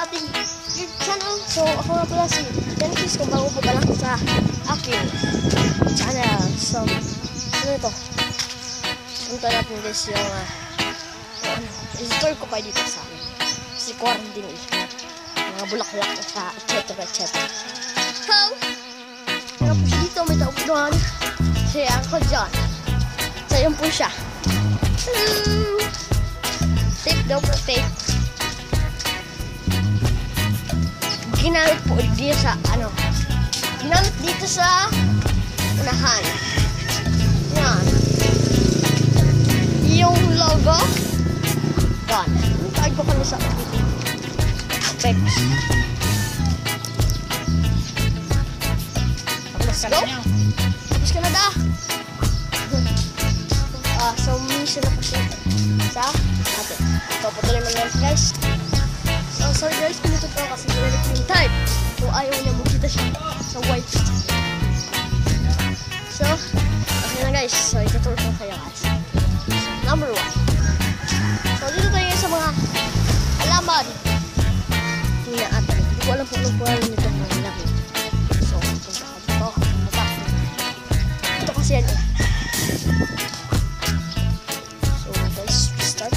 ating YouTube channel. So, ako nga pala si Genesis kung bago po pa lang sa aking channel. So, ano ito? Punta natin guys yung store ko pa dito sa si quarantine mga bulaklak at etc. So, ano po siya dito, may taupuan si Uncle John. So, yun po siya. Tape daw po, tape. Ginamit po dito sa ginamit dito sa unahan. Yan. Yung logo gone. Tag ko kami sa Apex. Tapos go. Tapos ka na da. So mission na po siya sa atin. So patuloy mo lang guys. So sorry guys, pinutot ko kasi ginamit yung type. So ayaw niya makita siya sa white. So okay na guys. So ituturo ko kayo guys. Number 1. So dito tayo sa mga halaman. Tingnan natin. Hindi ko alam kung anong pangalan nito mga laki. So ito kasi yan eh. So guys, start.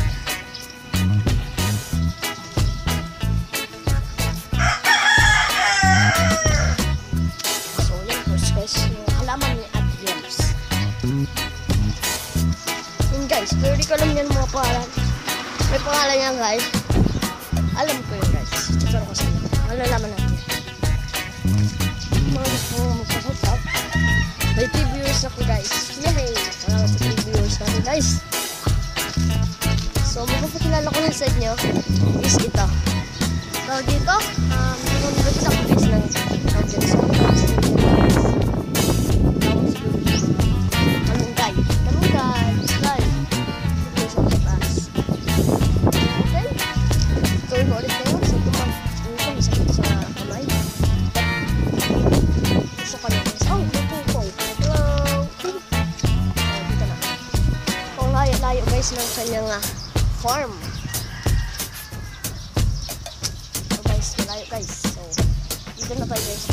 So yan first guys, yung halaman ni Ate James. Yun guys, pero di ko alam yan mga pangalan. May pangalan yan guys. Alam ko yun guys. Tuturo ko sa inyo. Malalaman natin. Mga gusto mo magpasot out. May 3 viewers ako guys. Yay! Salamat sa 3 viewers natin guys. So magpapakilala ko lang sa inyo is ito. So dito, nagpapakilala ko guys ng tawag sa layo guys ng kanyang farm. So guys, malayo guys. So dito na tayo guys,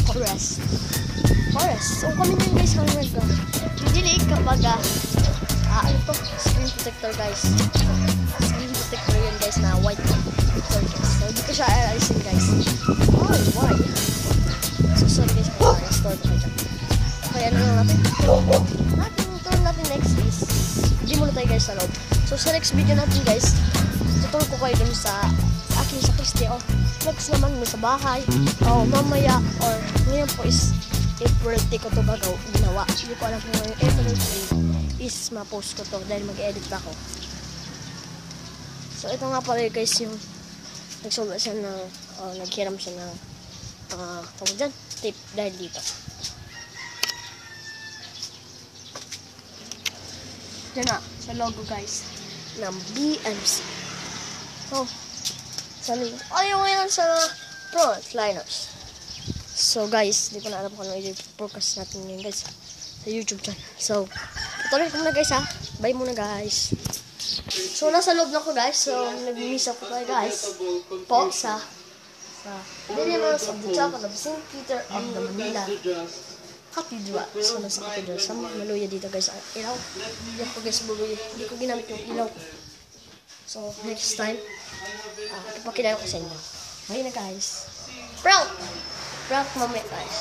forest. So kami na guys ang nagdidilig kapag ano to, screen protector guys. Screen protector yun guys na white protector guys. So dito siya alisin guys. Oh, why? So sorry guys kung restore ko kayo. Kaya ano lang natin. Turn natin next is hindi muna tayo guys sa loob. So sa next video natin guys, tuturo ko kayo dun sa aking sakristy o next naman mo sa bahay o mamaya or ngayon po is April 3 ko to ginawa. Hindi ko alam kung ngayon April 3 is ma-post ko to dahil mag-edit ako. So ito nga pala guys yung nagsulat siya ng naghiram siya ng tawag dyan, tape dahil dito. Yan na, sa logo guys ng BMC. So, ayaw ngayon sa frontliners. So guys, hindi ko na alam kung ano i-focus natin ngayon guys sa YouTube channel. So, patuloy ko muna guys ha. Bye muna guys. So, nasa loob na ko guys. So, nag-miss ako kayo guys po sa Dilemmas of the Chapel of St. Peter of the Manila Cathedral. So, nasa cathedral. Sa maluya dito guys. Ilaw. Hindi ako guys maluya. Hindi ko ginamit yung ilaw. So, next time, ipakilala ko sa inyo. Bye na guys. Prank mamaya guys.